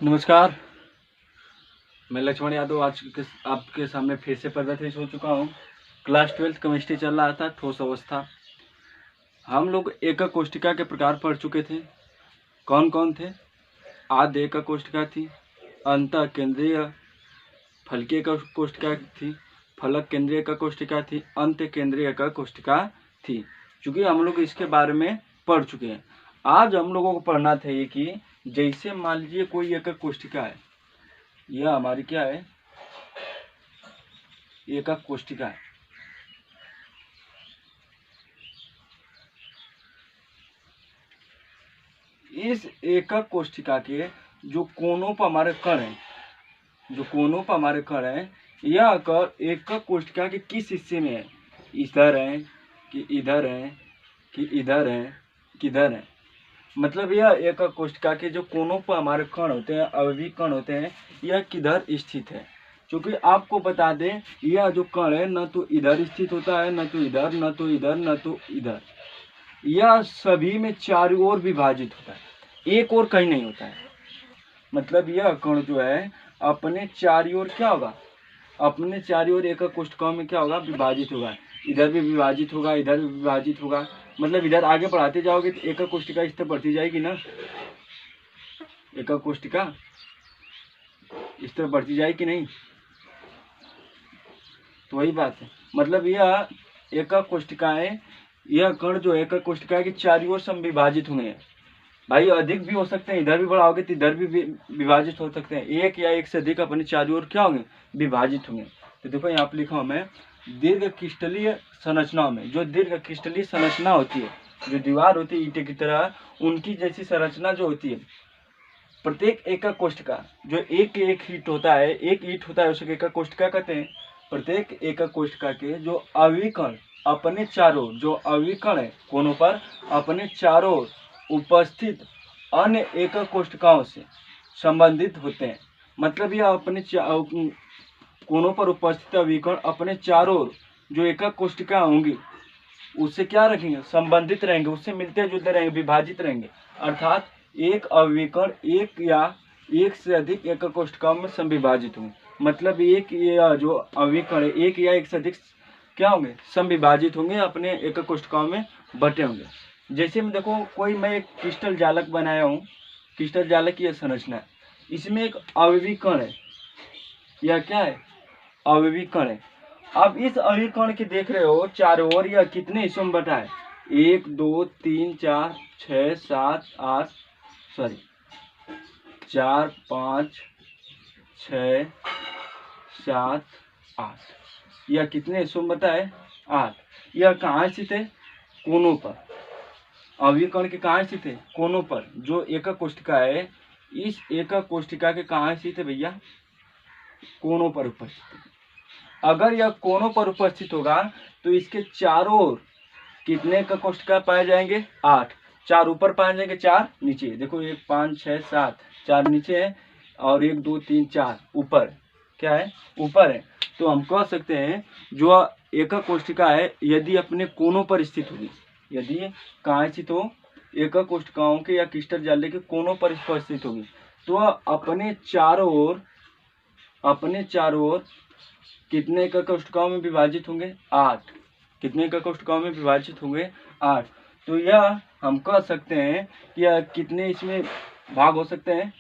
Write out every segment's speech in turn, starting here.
नमस्कार, मैं लक्ष्मण यादव आज आपके सामने फिर से प्रदर्शित हो चुका हूँ। क्लास 12th केमिस्ट्री चल रहा था, ठोस अवस्था। हम लोग एकक कोष्ठिका के प्रकार पढ़ चुके थे। कौन कौन थे? आद्य एकक कोष्ठिका थी, अंतः केंद्रीय फलकीय एकक कोष्ठिका थी, फलक केंद्रीय एकक कोष्ठिका थी, अंत्य केंद्रीय एकक कोष्ठिका थी। चूँकि हम लोग इसके बारे में पढ़ चुके हैं, आज हम लोगों को पढ़ना था ये कि जैसे मान लीजिए कोई एकक कोष्ठिका है, यह हमारी क्या है, एकक कोष्ठिका है। इस एकक कोष्ठिका के जो कोनों पर हमारे कण हैं, यह कण एकक कोष्ठिका के किस हिस्से में है? इधर है कि इधर है कि इधर है, किधर है? मतलब यह एकक कोष्ठिका के जो कोनों पर हमारे कण होते हैं, अवयवी कण होते हैं, यह किधर स्थित है? क्योंकि आपको बता दें, यह जो कण है न तो इधर स्थित होता है, न तो इधर, न तो इधर, न तो इधर। यह सभी में चारों ओर विभाजित होता है, एक और कहीं नहीं होता है। मतलब यह कण जो है अपने चारों ओर क्या होगा, अपने चारों ओर एकक कोष्ठिकाओं में क्या होगा, विभाजित होगा। इधर भी विभाजित होगा, इधर भी विभाजित होगा। मतलब इधर आगे बढ़ाते जाओगे तो एकक कोष्ठिका इस तरह बढ़ती जाएगी ना, एकक कोष्ठिका इस तरह बढ़ती जाएगी कि नहीं? तो वही बात है। मतलब यह एकक कोष्ठिकाएं, यह कण जो एकक कोष्ठिका के चारों ओर सम विभाजित होंगे। भाई अधिक भी हो सकते हैं, इधर भी बढ़ाओगे तो इधर भी विभाजित हो सकते हैं। एक या एक से अधिक अपने चारों ओर क्या होंगे, विभाजित होंगे। तो देखो यहाँ पे लिखा हूँ मैं, दीर्घ क्रिस्टलीय संरचनाओं में, जो दीर्घ क्रिस्टलीय संरचना होती है, जो दीवार होती है ईंटे की तरह, उनकी जैसी संरचना जो होती है, प्रत्येक एकक कोष्ठिका जो एक ईंट होता है, एक ईंट होता है, उसे एकक कोष्ठिका कहते हैं। प्रत्येक एकक कोष्ठिका के जो अवयवी कण अपने चारों, जो अवयवी कण है कोनों पर, अपने चारों उपस्थित अन्य एकक कोष्ठिकाओं से संबंधित होते हैं। मतलब यह अपने कोनों पर उपस्थित अवयवी कण अपने चारों जो एकक कोष्ठिका होंगी उससे क्या रखेंगे, संबंधित रहेंगे, उससे मिलते जुलते रहेंगे, विभाजित रहेंगे। अर्थात एक अवयवी कण एक या एक से अधिक एकक कोष्ठिकाओं में समविभाजित होंगे। मतलब एक या जो अवयवी कण एक या एक से अधिक क्या होंगे, समविभाजित होंगे, अपने एकक कोष्ठिकाओं में बटे होंगे। जैसे में देखो, कोई मैं एक क्रिस्टल जालक बनाया हूँ, क्रिस्टल जालक की यह संरचना है, इसमें एक अवयवी कण है, यह क्या है, अवयवी कण है। अब इस अवयवी कण के देख रहे हो चारों ओर यह कितने हिस्सों में बटा है, 1 2 3 4 6 7 8 सॉरी 4 5 6 7 8, यह कितने हिस्सों में बटा है, 8। यह कहाँ स्थित है, कोनों पर। अवयवी कण के कहाँ स्थित है, कोनों पर। जो एकक कोष्ठिका है, इस एकक कोष्ठिका के कहाँ स्थित है भैया, कोनों पर उपस्थित है। अगर यह कोनों पर उपस्थित होगा तो इसके चारों ओर कितने एकक कोष्ठिका पाए जाएंगे, 8। 4 ऊपर पाए जाएंगे, 4 नीचे। देखो 1 5 6 7, 4 नीचे है और 1 2 3 4 ऊपर, क्या है, ऊपर है। तो हम कह सकते हैं जो एकक कोष्ठिका है यदि अपने कोनों पर स्थित होगी, यदि कहाँ स्थित हो, एकक कोष्ठिकाओं के या क्रिस्टल जाले के कोनों पर स्थित होगी, तो अपने चारों ओर कितने एकक कोष्ठिकाओं में विभाजित होंगे, 8। कितने एकक कोष्ठिकाओं में विभाजित होंगे, 8। तो यह हम कह सकते हैं कि यह कितने इसमें भाग हो सकते हैं,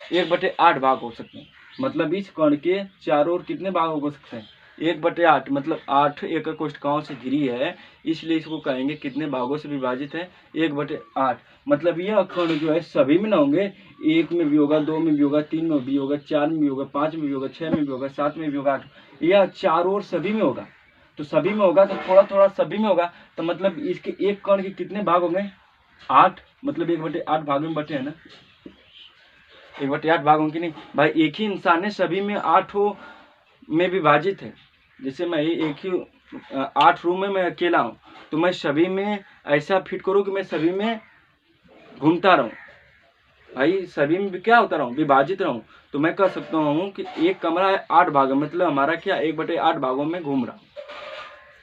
1/8 भाग हो सकते हैं। मतलब इस कण के चारों ओर कितने भाग हो सकते हैं, 1/8। मतलब 8 एकक कोष्ठिकाओं से घिरी है, इसलिए इसको कहेंगे कितने भागों से विभाजित है, 1/8। मतलब यह कण जो है सभी में ना होंगे, 1 में भी होगा, 2 में भी होगा, 3 में भी होगा, 4 में भी होगा, 5 में भी होगा, 6 में भी होगा, 7 में भी होगा, 8, यह चारों ओर सभी में होगा। तो सभी में होगा तो थोड़ा थोड़ा सभी में होगा, तो मतलब इसके एक कण के कितने भाग होंगे, 8। मतलब 1/8 भाग में बटे है ना, 1/8 भाग होंगे नहीं भाई। एक ही इंसान है, सभी में 8 में विभाजित है। जैसे मैं एक ही 8 रूम में मैं अकेला हूँ, तो मैं सभी में ऐसा फिट करूँ कि मैं सभी में घूमता रहूँ भाई, सभी में क्या होता रहूँ, विभाजित रहूँ। तो मैं कह सकता हूँ कि एक कमरा है 8 भाग, मतलब हमारा क्या 1/8 भागों में घूम रहा।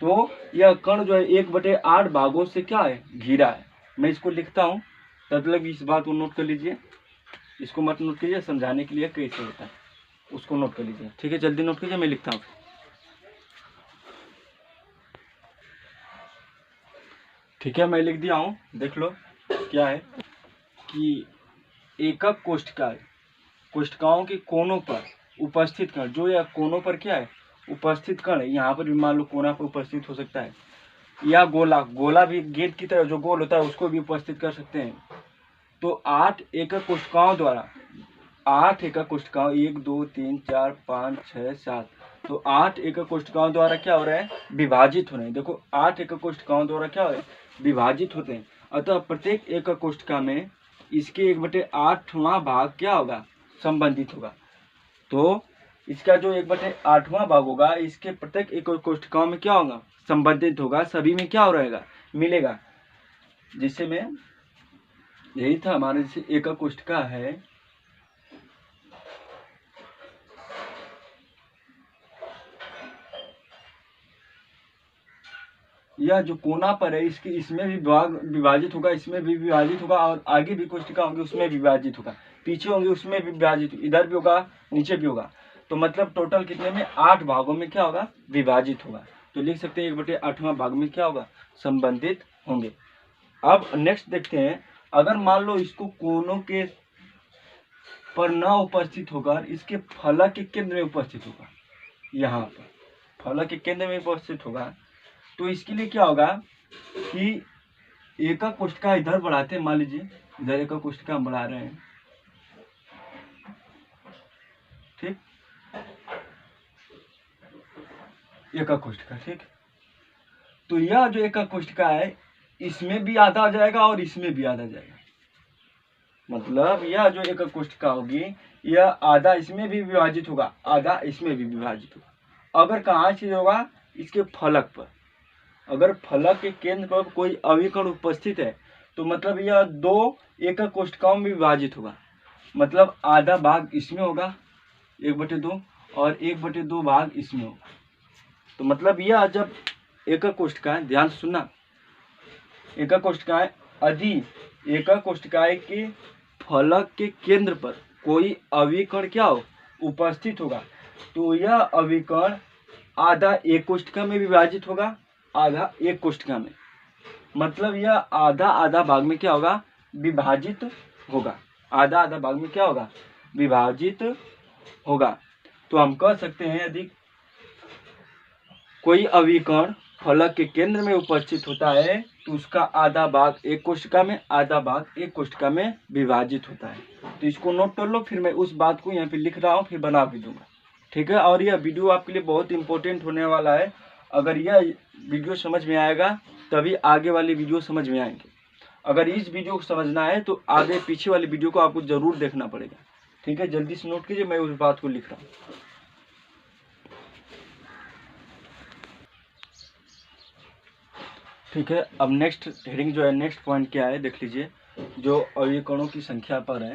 तो यह कण जो है 1/8 भागों से क्या है, घिरा है। मैं इसको लिखता हूँ, मतलब इस बात को नोट कर लीजिए। इसको मत नोट कीजिए, समझाने के लिए कैसे होता है उसको नोट कर लीजिए। ठीक है, जल्दी नोट कीजिए, मैं लिखता हूँ। ठीक है, मैं लिख दिया हूँ, देख लो क्या है कि एकक कोष्ठकाएं, कोष्ठकाओं के कोनों पर उपस्थित कण, जो यह कोनों पर क्या है उपस्थित कण है, यहाँ पर भी मान लो कोना पर उपस्थित हो सकता है, या गोला, गोला भी गेंद की तरह जो गोल होता है उसको भी उपस्थित कर सकते हैं। तो 8 एकक कोष्ठकाओं द्वारा, 8 एकक कोष्ठकाओं, 1 2 3 4 5 6 7, तो 8 एकक कोष्ठकाओं द्वारा क्या हो रहा है विभाजित हो रहे हैं। देखो 8 एकक कोष्ठकाओं द्वारा क्या हो रहा है विभाजित होते हैं। अतः प्रत्येक एकक कोष्ठका में इसके 1/8वां भाग क्या होगा संबंधित होगा। तो इसका जो 1/8वां भाग होगा इसके प्रत्येक एकक कोष्ठकाओं में क्या होगा संबंधित होगा, सभी में क्या हो रहेगा मिलेगा। जिससे में यही था हमारे जैसे एकक कोष्ठका है, यह जो कोना पर है इसकी इसमें भी भाग विभाजित होगा, इसमें भी विभाजित होगा, और आगे भी कोष्ठका होंगे उसमें विभाजित होगा, पीछे होंगे उसमें भी विभाजित, इधर भी होगा नीचे भी होगा। तो मतलब टोटल कितने में 8 भागों में क्या होगा विभाजित होगा। तो लिख सकते हैं 1/8वां भाग में क्या होगा संबंधित होंगे। अब नेक्स्ट देखते हैं, अगर मान लो इसको कोनों के पर न उपस्थित होकर इसके फलक के केंद्र में उपस्थित होगा, यहाँ पर फलक के केंद्र में उपस्थित होगा, तो इसके लिए क्या होगा कि एकक कोष्ठका इधर बढ़ाते हैं, मान लीजिए इधर एकक कोष्ठका हम बढ़ा रहे हैं, ठीक, एकक कोष्ठका, ठीक। तो यह जो एकक कोष्ठका है इसमें भी आधा आ जाएगा और इसमें भी आधा जाएगा, मतलब यह जो एकक कोष्ठका होगी यह आधा इसमें भी विभाजित होगा, आधा इसमें भी विभाजित होगा। अगर कहाँ से होगा इसके फलक पर, अगर फलक के केंद्र पर कोई अविकर्ण उपस्थित है तो मतलब यह 2 एकक कोष्ठकाओं में विभाजित होगा, मतलब आधा भाग इसमें होगा 1/2 और 1/2 भाग इसमें होगा। तो मतलब यह जब एकक कोष्ठकाएं, ध्यान से सुनना, एकक कोष्ठकाएं यदि एकक कोष्ठकाएं के फलक के केंद्र पर कोई अविकर्ण क्या हो उपस्थित होगा, तो यह अविकर्ण आधा एक कोष्ठका में विभाजित होगा, आधा एक कोष्ठका में, मतलब यह आधा आधा भाग में क्या होगा विभाजित होगा, आधा आधा भाग में क्या होगा विभाजित होगा। तो हम कह सकते हैं यदि कोई अविकर्ण फलक के केंद्र में उपस्थित होता है तो उसका आधा भाग एक कोष्ठका में, आधा भाग एक कोष्ठका में विभाजित होता है। तो इसको नोट कर लो, फिर मैं उस बात को यहाँ पे लिख रहा हूँ फिर बना भी दूंगा, ठीक है। और यह वीडियो आपके लिए बहुत इंपॉर्टेंट होने वाला है, अगर यह वीडियो समझ में आएगा तभी आगे वाली वीडियो समझ में आएंगे। अगर इस वीडियो को समझना है तो आगे पीछे वाली वीडियो को आपको जरूर देखना पड़ेगा, ठीक है। जल्दी से नोट कीजिए, मैं उस बात को लिख रहा हूँ। ठीक है, अब नेक्स्ट हेडिंग जो है, नेक्स्ट पॉइंट क्या है देख लीजिए, जो अविकर्णों की संख्या पर है।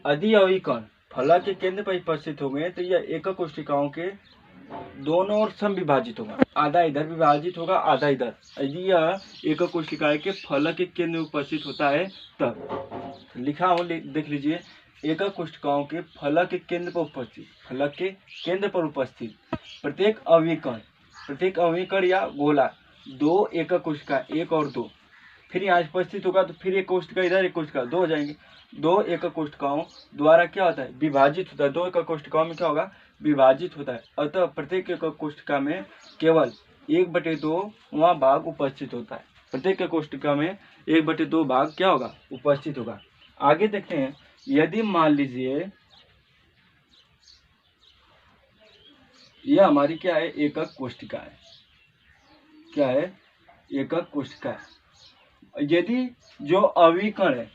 यदि अविकर्ण फलक के केंद्र पर उपस्थित हो गए तो यह एकक कोष्ठकाओं के दोनों ओर सम विभाजित होगा, आधा इधर विभाजित होगा आधा इधर। यदि यह एकक कोशिकाएं के फलक के केंद्र में उपस्थित होता है तब लिखा हो, देख लीजिए, एकक कोशिकाओं के फलक के केंद्र पर उपस्थित, फलक के केंद्र पर उपस्थित प्रत्येक अविकर्ण या गोला 2 एकक कोशिका 1 और 2, फिर यहाँ उपस्थित होगा तो फिर एक कोशिका इधर एक कोशिका 2 हो जाएंगे। 2 एकक कोशिकाओं द्वारा क्या होता है विभाजित होता है, 2 एकक कोशिकाओं में क्या होगा विभाजित होता है। अतः प्रत्येक एकक कोशिका में केवल 1/2वां भाग उपस्थित होता है, प्रत्येक कोशिका में 1/2 भाग क्या होगा उपस्थित होगा। आगे देखते हैं, यदि मान लीजिए यह हमारी क्या है एकक कोशिका है, क्या है एकक कोशिका है। यदि जो अविकर्ण है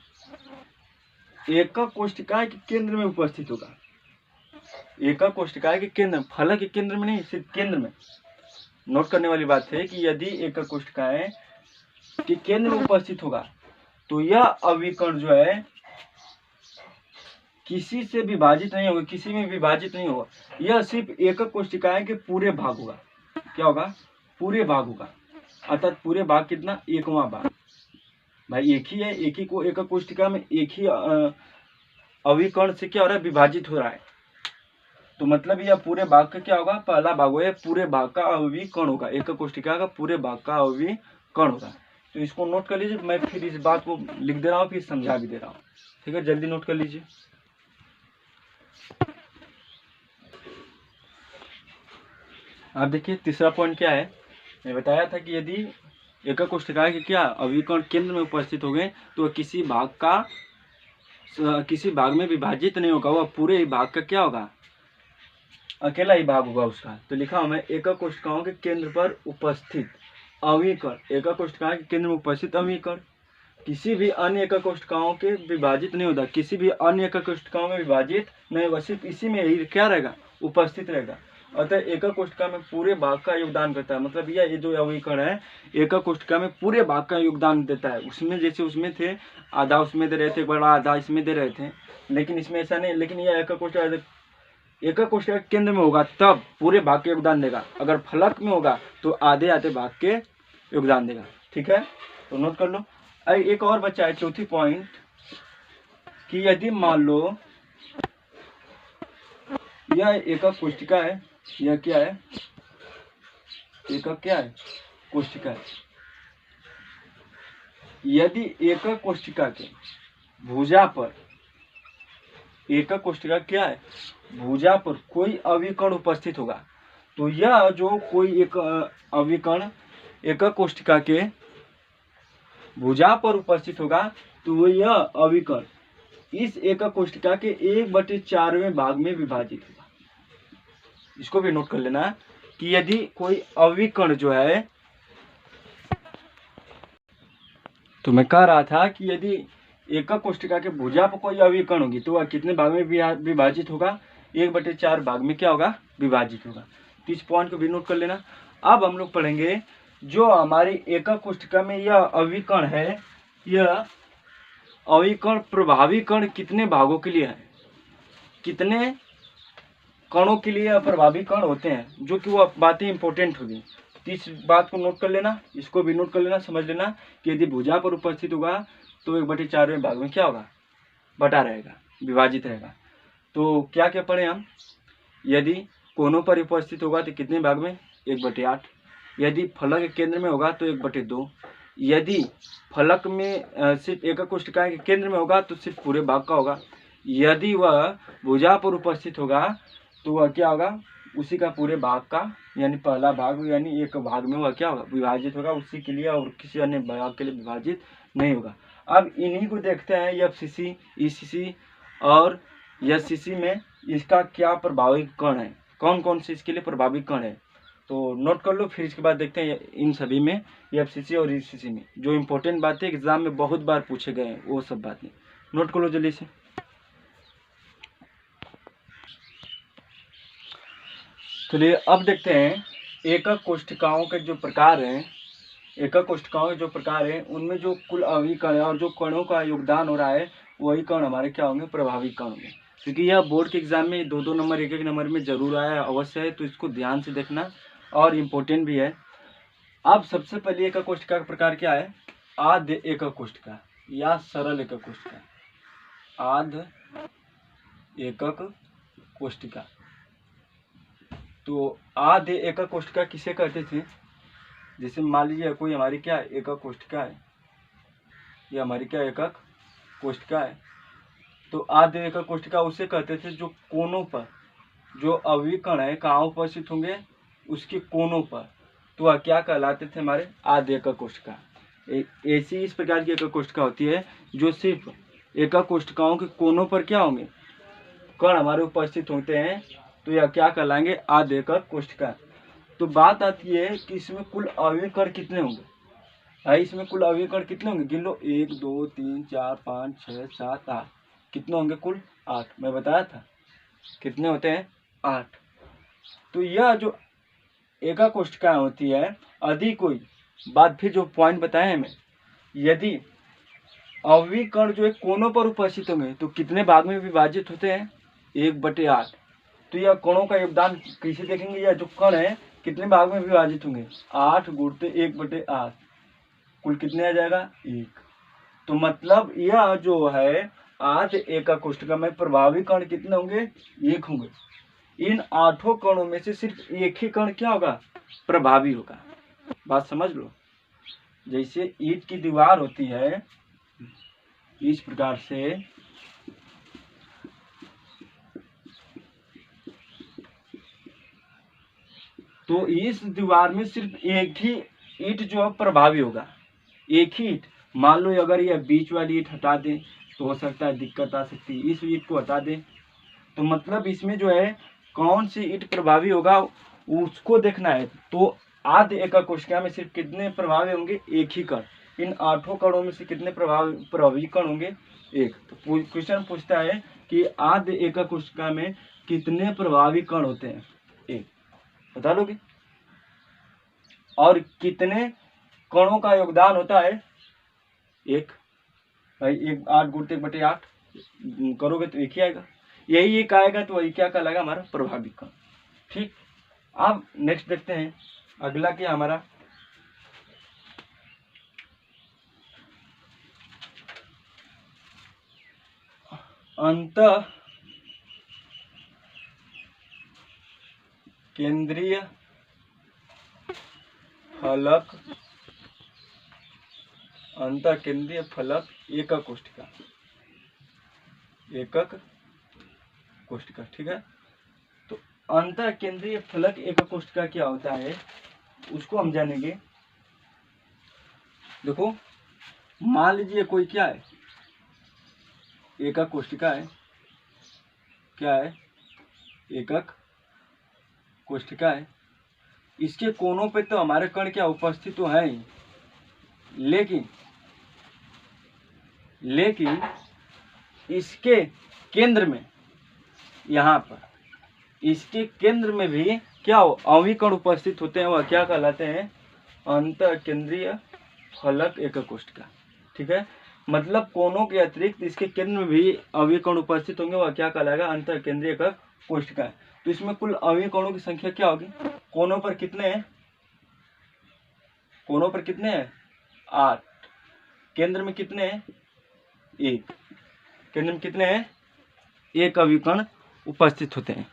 एकक कोशिका के केंद्र में उपस्थित होगा, एकक कोशिका के केंद्र, फलक के केंद्र में नहीं सिर्फ केंद्र में, नोट करने वाली बात है कि यदि एकक कोशिकाएं के केंद्र में उपस्थित होगा तो यह अविकर्ण जो है किसी से विभाजित नहीं होगा, किसी में विभाजित नहीं होगा, यह सिर्फ एकक कोशिकाएं के पूरे भाग होगा, क्या होगा पूरे भाग होगा। अर्थात पूरे भाग कितना 1वां भाग, भाई एक ही है, एक ही को एकक कोशिका में एक ही अविकर्ण से क्या हो रहा है, विभाजित हो रहा है। तो मतलब यह पूरे भाग का क्या होगा, पहला भाग हो, पूरे भाग का अविकर्ण होगा, एक कोष्टिका का पूरे भाग का अविकर्ण होगा। तो इसको नोट कर लीजिए, मैं फिर इस बात को लिख दे रहा हूँ, फिर समझा भी दे रहा हूँ, ठीक है, जल्दी नोट कर लीजिए। आप देखिए तीसरा पॉइंट क्या है, मैं बताया था कि यदि एक कोष्टिका के क्या अविकर्ण केंद्र में उपस्थित हो गए तो किसी भाग में विभाजित नहीं होगा, वह पूरे भाग का क्या होगा, अकेला ही भाग होगा उसका। तो लिखा हूं मैं, एक कोष्टिकाओं के केंद्र पर उपस्थित अविकर्ण, एक कोष्टिका के केंद्र में उपस्थित अविकर्ण किसी भी अन्य एक कोष्टिकाओं के विभाजित नहीं होता, किसी भी अन्य एक कोष्टिकाओं में विभाजित नहीं होगा, सिर्फ इसी में ही क्या रहेगा, उपस्थित रहेगा। अतः एक कोष्टिका में पूरे भाग का योगदान करता है। मतलब ये जो अविकर्ण है एक कोष्टिका में पूरे भाग का योगदान देता है। उसमें जैसे उसमें थे आधा उसमें दे रहे थे, बड़ा आधा इसमें दे रहे थे, लेकिन इसमें ऐसा नहीं। लेकिन यह एक कोष्टिका केंद्र में होगा तब पूरे भाग के योगदान देगा, अगर फलक में होगा तो आधे आधे भाग के योगदान देगा, ठीक है। तो नोट कर लो। एक और बचा है चौथी पॉइंट, कि यदि मान लो यह एक कोष्टिका है, यह क्या है, एक क्या है, कोष्टिका है। यदि एक कोष्टिका के भुजा पर, एक कोष्टिका क्या है, भुजा पर कोई अविकर्ण उपस्थित होगा, तो यह जो कोई एक अविकर्ण एक कोष्टिका के भुजा पर उपस्थित होगा तो यह अविकर्ण इस एक कोष्टिका के 1/4वें भाग में विभाजित होगा। इसको भी नोट कर लेना कि यदि कोई अविकर्ण जो है, तो मैं कह रहा था कि यदि एक कोष्टिका के भुजा पर कोई अविकर्ण होगी तो वह कितने भाग में विभाजित होगा, 1/4 भाग में क्या होगा, विभाजित होगा। तो इस पॉइंट को भी नोट कर लेना। अब हम लोग पढ़ेंगे जो हमारी एक कोष्टिका में यह अविकर्ण है, यह अविकर्ण प्रभावी कण कितने भागों के लिए है, कितने कणों के लिए प्रभावी कण होते हैं, जो कि वो बातें इंपॉर्टेंट होगी। तो इस बात को नोट कर लेना, इसको भी नोट कर लेना, समझ लेना कि यदि भुजा पर उपस्थित होगा तो 1/4वें भाग में क्या होगा, बटा रहेगा, विभाजित रहेगा। तो क्या क्या पढ़े हम, यदि कोनों पर उपस्थित होगा तो कितने भाग में, 1/8। यदि फलक के केंद्र में होगा तो 1/2। यदि फलक में सिर्फ एक कोष्टिका के केंद्र में होगा तो सिर्फ पूरे भाग का होगा। यदि वह भुजा पर उपस्थित होगा तो वह क्या होगा, उसी का पूरे भाग का, यानी पहला भाग, यानी एक भाग में वह क्या होगा, विभाजित होगा, उसी के लिए, और किसी अन्य भाग के लिए विभाजित नहीं होगा। अब इन्हीं को देखते हैं, एफसीसी, ईसीसी और एससीसी में इसका क्या प्रभावी कण है, कौन कौन से इसके लिए प्रभावी कण है। तो नोट कर लो, फिर इसके बाद देखते हैं इन सभी में, एफसीसी और ईसीसी में जो इम्पोर्टेंट बातें एग्जाम में बहुत बार पूछे गए हैं वो सब बातें नोट कर लो जल्दी से। चलिए अब देखते हैं एकक कोष्टिकाओं के जो प्रकार हैं, एकक कोष्टिकाओं के जो प्रकार हैं उनमें जो कुल अविकर्ण है और जो कणों का योगदान हो रहा है वही कण हमारे क्या होंगे, प्रभावी कण होंगे। क्योंकि यह बोर्ड के एग्जाम में 2-2 नंबर 1-1 नंबर में जरूर आया अवश्य है, तो इसको ध्यान से देखना और इम्पोर्टेंट भी है। अब सबसे पहले एकक कोष्टिका का प्रकार क्या है, आद्य एकक कोष्टिका या सरल एकक कोष्टिका। आद्य एकक कोष्टिका, तो आद्य एकक कोष्टिका किसे कहते थे, जैसे मान लीजिए कोई हमारी क्या एकक कोष्टिका है, ये हमारी क्या एकक कोष्टिका है, तो आद्य एकक कोष्टिका उसे कहते थे जो कोनों पर, जो अविकर्ण है कहाँ उपस्थित होंगे, उसके कोनों पर, तो वह क्या कहलाते थे, हमारे आद्य एकक कोष्टिका। ऐसी इस प्रकार की एकक कोष्टिका होती है जो सिर्फ एकक कोष्टिकाओं के कोनों पर क्या होंगे, कण हमारे उपस्थित होते हैं, तो यह क्या कहलाएंगे, आद्य एकक कोष्टिका। तो बात आती है कि इसमें कुल अविकर्ण कितने होंगे भाई, इसमें कुल अविकर्ण कितने होंगे, गिन लो, 1 2 3 4 5 6 7 8, कितने होंगे, कुल 8। मैं बताया था कितने होते हैं, 8। तो यह जो एकक कोष्टिकाएं होती है, यदि कोई बात फिर जो पॉइंट बताए हैं मैं, यदि अविकर्ण जो है कोनों पर उपस्थित होंगे तो कितने भाग में विभाजित होते हैं, 1/8। तो यह कणों का योगदान कैसे देखेंगे, यह जो कण है कितने भाग में विभाजित होंगे, 8 गुणते 1/8, कुल कितने आ जाएगा, 1। तो मतलब यह जो है आठ एकक कोष्ठका में प्रभावी कण कितने होंगे? एक होंगे। इन 8 कणों में से सिर्फ एक ही कण क्या होगा? प्रभावी होगा। बात समझ लो। जैसे ईंट की दीवार होती है इस प्रकार से, तो इस दीवार में सिर्फ एक ही ईंट जो है प्रभावी होगा, एक ही ईंट। मान लो अगर ये बीच वाली ईंट हटा दें तो हो सकता है दिक्कत आ सकती है, इस ईंट को हटा दें तो मतलब इसमें जो है कौन सी ईंट प्रभावी होगा उसको देखना है। तो आध एकक कोशिका में सिर्फ कितने प्रभावी होंगे? एक ही कण। इन 8 कणों में से कितने प्रभावी कण होंगे? एक। तो क्वेश्चन पूछता है कि आध एकक कोशिका में कितने प्रभावी कण होते हैं? एक। बता लोगे? और कितने कणों का योगदान होता है? एक। भाई 8 गुणित 1/8 करोगे तो एक ही आएगा, यही एक आएगा तो वही क्या कहलाएगा? हमारा प्रभावी कण। ठीक। अब नेक्स्ट देखते हैं अगला क्या हमारा, अंतः केंद्रीय फलक, अंतः केंद्रीय फलक एकक कोशिका, एकक कोशिका। ठीक है। तो अंतः केंद्रीय फलक एकक कोशिका क्या होता है उसको हम जानेंगे। देखो मान लीजिए कोई क्या है? एकक कोशिका है। क्या है? एकक कोशिका है। इसके कोनों पे तो हमारे कण क्या उपस्थित तो है ही, लेकिन इसके केंद्र में, यहाँ पर इसके केंद्र में भी क्या हो? अवयवी कण उपस्थित होते हैं। वह क्या कहलाते हैं? अंतः केंद्रीय फलक एकक कोशिका। ठीक है। मतलब कोनों के अतिरिक्त इसके केंद्र में भी अवयवी कण उपस्थित होंगे, वह क्या कहलाएगा? अंतः केंद्रीय एकक कोशिका। तो इसमें कुल अवयवी कणों की संख्या क्या होगी? कोनों पर कितने हैं? कोनों पर कितने हैं? 8। केंद्र में कितने हैं? 1। केंद्र में कितने हैं? 1 अवयवी कण उपस्थित होते हैं।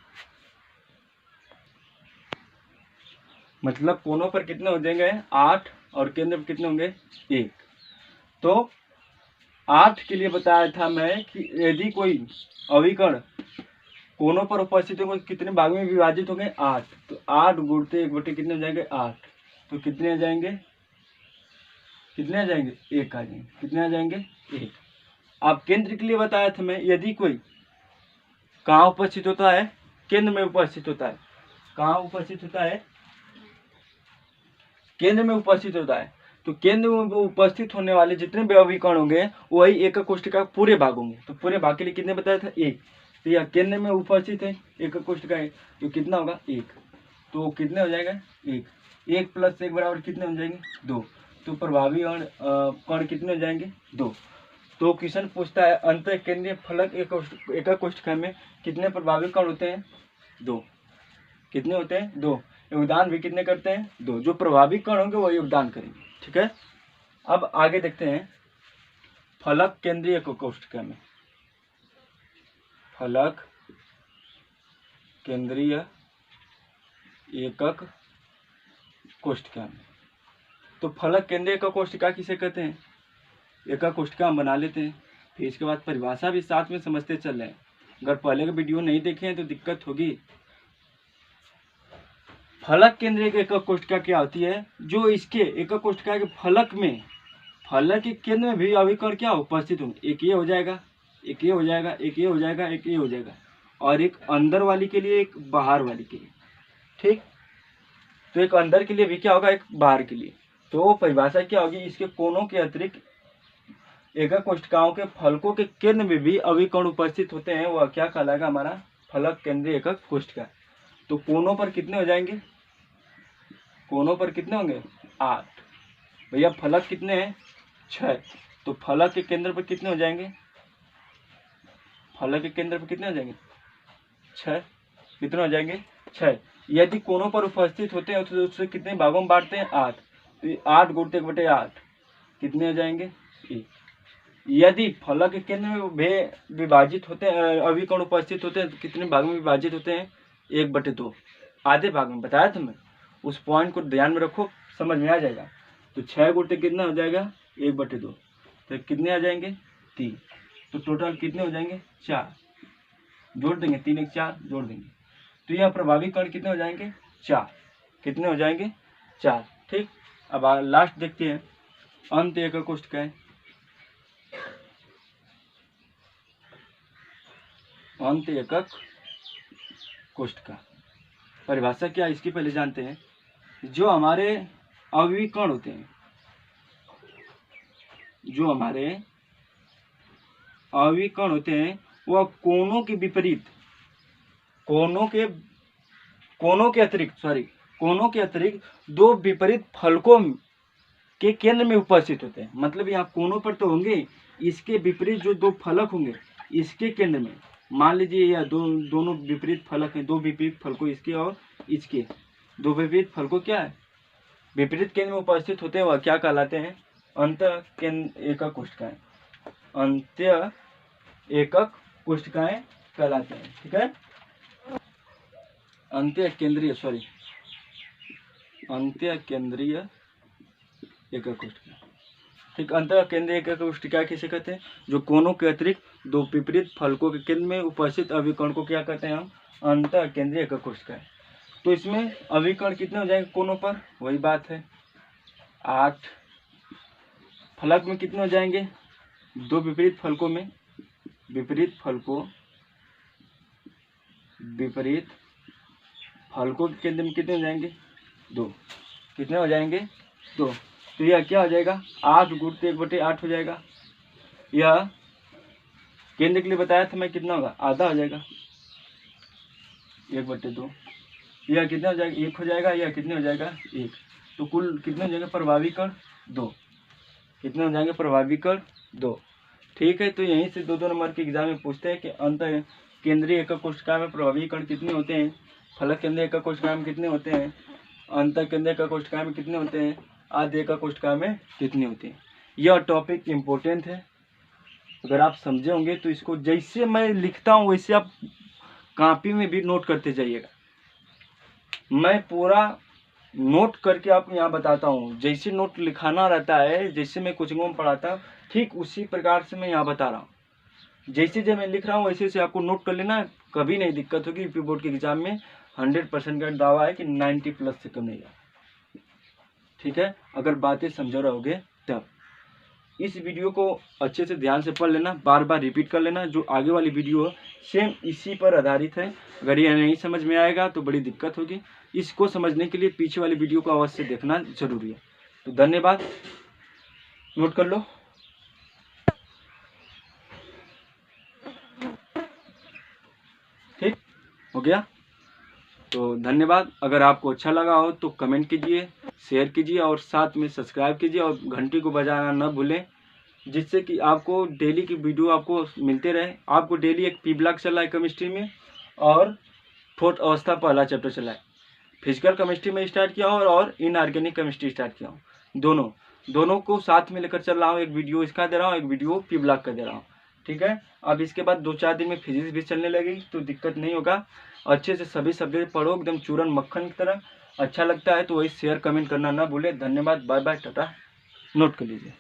मतलब कोनों पर कितने हो जाएंगे? 8 और केंद्र में कितने होंगे? 1। तो 8 के लिए बताया था मैं कि यदि कोई अवयवी कण कोनों पर उपस्थित होंगे कितने भाग में विभाजित होंगे? 8। तो 8 गुणित 1 कितने हो जाएंगे? 8। तो कितने आ जाएंगे? कितने आ जाएंगे? 1 आ जाएंगे। कितने आ जाएंगे? 1। अब केंद्र के लिए बताया था मैं, यदि कोई कहाँ उपस्थित होता है? केंद्र में उपस्थित होता है। कहाँ उपस्थित होता है? केंद्र में उपस्थित होता है। तो केंद्र में उपस्थित होने वाले जितने भी अवयवी कण होंगे वही एकक कोशिका पूरे भाग होंगे। तो पूरे भाग के लिए कितने बताया था? 1। तो यह केंद्र में उपस्थित है एकक कोशिका है, तो कितना होगा? 1। तो कितने हो जाएगा? 1। 1 + 1 बराबर कितने हो जाएंगे? 2। तो प्रभावी कण कितने हो जाएंगे? 2। तो क्वेश्चन पूछता है अंतः केंद्रीय फलक एकक कोशिका में कितने प्रभावी कण होते हैं? 2। कितने होते हैं? 2। योगदान भी कितने करते हैं? 2। जो प्रभावी कण होंगे वो योगदान करेंगे। ठीक है। अब आगे देखते हैं फलक केंद्रीय एकक कोशिका में, फलक केंद्रीय एकक कोशिका में। तो फलक केंद्रीय एकक कोशिका किसे कहते हैं? एकक कोशिका हम बना लेते हैं, फिर इसके बाद परिभाषा भी साथ में समझते चल रहे हैं। अगर पहले का वीडियो नहीं देखे हैं तो दिक्कत होगी। फलक केंद्रीय एकक कोशिका क्या होती है? जो इसके एकक कोशिका के फलक में, फलक के केंद्र में भी अवयवी कण क्या उपस्थित होंगे? एक ये हो जाएगा, एक ये हो जाएगा, एक ये हो जाएगा, एक ये हो जाएगा, और एक अंदर वाली के लिए, एक बाहर वाली के लिए। ठीक। तो एक अंदर के लिए भी क्या होगा? एक बाहर के लिए। तो परिभाषा क्या होगी? इसके कोनों के अतिरिक्त एकक कोशिकाओं के फलकों के केंद्र में भी अवयवी कण उपस्थित होते हैं, वह क्या कहलाएगा? हमारा फलक केंद्रीय एकक कोशिका। तो कोनों पर कितने हो जाएंगे? कोनों पर कितने होंगे? 8। भैया फलक कितने हैं? 6। तो फलक के केंद्र पर कितने हो जाएंगे? फलक के केंद्र पर कितने हो जाएंगे? 6। कितने हो जाएंगे? 6। यदि कोनों पर उपस्थित होते हैं तो उससे कितने भागों में बांटते हैं? 8। तो 8 गुणित 1/8 कितने हो जाएंगे? 1। यदि फलक के केंद्र में वे विभाजित होते हैं, अभिकर्ण उपस्थित होते हैं तो कितने भाग में विभाजित होते हैं? 1/2, आधे भाग में। बताया था मैं, उस पॉइंट को ध्यान में रखो, समझ में आ जाएगा। तो 6 गुटे कितना हो जाएगा? 1/2। तो कितने आ जाएंगे? 3। तो टोटल कितने हो जाएंगे? 4। जोड़ देंगे, 3 1 4 जोड़ देंगे, तो यह प्रभावी कण कितने हो जाएंगे? 4। कितने हो जाएंगे? 4। ठीक। अब लास्ट देखते हैं, अंत एकक कोष्ठकाएं। अंत एकक कोष्ठका परिभाषा क्या है इसकी पहले जानते हैं। जो हमारे अवयवी कण होते हैं, जो हमारे अवयवी कण होते हैं, वह कोनों के विपरीत, कोनों के अतिरिक्त दो विपरीत फलकों के केंद्र में उपस्थित होते हैं। मतलब यहाँ कोनों पर तो होंगे, इसके विपरीत जो दो फलक होंगे इसके केंद्र में, मान लीजिए यह दोनों विपरीत फलक हैं, दो विपरीत फलकों, इसके और इसके दो विपरीत फलकों क्या है? विपरीत केंद्र में उपस्थित होते हैं, वह क्या कहलाते हैं? अंत एकक कोष्ठकाएं। अंत्य एकक कोष्ठकाएं कहलाते हैं। ठीक है, अंत्य केंद्रीय एकक कोष्ठका। ठीक, अंत केंद्रीय एकक कोष्ठका किसे कहते हैं? जो कोनों के अतिरिक्त दो विपरीत फलकों के केंद्र में उपस्थित अभिकर्ण को क्या कहते हैं हम? अंत केंद्रीय एकक कोष्ठका। तो इसमें अभिकर्ण कितने हो जाएंगे कोनों पर? वही बात है, 8। फलक में कितने हो जाएंगे? दो विपरीत फलकों में, विपरीत फलकों के केंद्र में कितने हो जाएंगे? 2। कितने हो जाएंगे? 2। तो यह क्या हो जाएगा? 8 गुणित 1/8 हो जाएगा। यह केंद्र के लिए बताया था मैं, कितना होगा? आधा हो जाएगा, 1/2। यह कितना हो जाएगा? 1 हो जाएगा। यह कितने हो जाएगा? 1। तो कुल कितने हो जाएंगे प्रभावी कण? 2। कितने हो जाएंगे प्रभावी कण? 2। ठीक है, तो यहीं से 2 नंबर के एग्जाम में पूछते हैं कि अंत केंद्रीय एकक कोष्ठका में प्रभावी कण कितने होते हैं, फलक केंद्रीय एकक कोष्ठका में कितने होते हैं, अंत केंद्रीय एकक कोष्ठका में कितने होते हैं, आधे एकक कोष्ठका में कितने होते हैं। यह टॉपिक इम्पोर्टेंट है, अगर आप समझे होंगे तो इसको जैसे मैं लिखता हूँ वैसे आप कॉपी में भी नोट करते जाइएगा। मैं पूरा नोट करके आपको यहाँ बताता हूँ, जैसे नोट लिखाना रहता है, जैसे मैं कोचिंगों में पढ़ाता हूँ ठीक उसी प्रकार से मैं यहाँ बता रहा हूँ। जैसे जब मैं लिख रहा हूँ वैसे से आपको नोट कर लेना, कभी नहीं दिक्कत होगी। यूपी बोर्ड के एग्जाम में 100% का दावा है कि 90+ से कम नहीं आएगा। ठीक है, अगर बातें समझ रहोगे तब। इस वीडियो को अच्छे से ध्यान से पढ़ लेना, बार बार रिपीट कर लेना। जो आगे वाली वीडियो है सेम इसी पर आधारित है। अगर यह नहीं समझ में आएगा तो बड़ी दिक्कत होगी। इसको समझने के लिए पीछे वाली वीडियो को अवश्य देखना जरूरी है। तो धन्यवाद, नोट कर लो। ठीक हो गया, तो धन्यवाद। अगर आपको अच्छा लगा हो तो कमेंट कीजिए, शेयर कीजिए और साथ में सब्सक्राइब कीजिए और घंटी को बजाना न भूलें, जिससे कि आपको डेली की वीडियो आपको मिलते रहे। आपको डेली एक पी ब्लॉक चल रहा है केमिस्ट्री में, और ठोस अवस्था पहला चैप्टर चला है। फिजिकल केमिस्ट्री में स्टार्ट किया हो और इनऑर्गेनिक केमिस्ट्री स्टार्ट किया हो, दोनों को साथ में लेकर चल रहा हूँ। एक वीडियो इसका दे रहा हूँ, एक वीडियो पी ब्लॉक का दे रहा हूँ। ठीक है, अब इसके बाद 2-4 दिन में फिजिक्स भी चलने लगेगी तो दिक्कत नहीं होगा। अच्छे से सभी सब्जेक्ट पढ़ो, एकदम चूरन मक्खन की तरह। अच्छा लगता है तो वही शेयर कमेंट करना ना भूले। धन्यवाद, बाय बाय, टाटा। नोट कर लीजिए।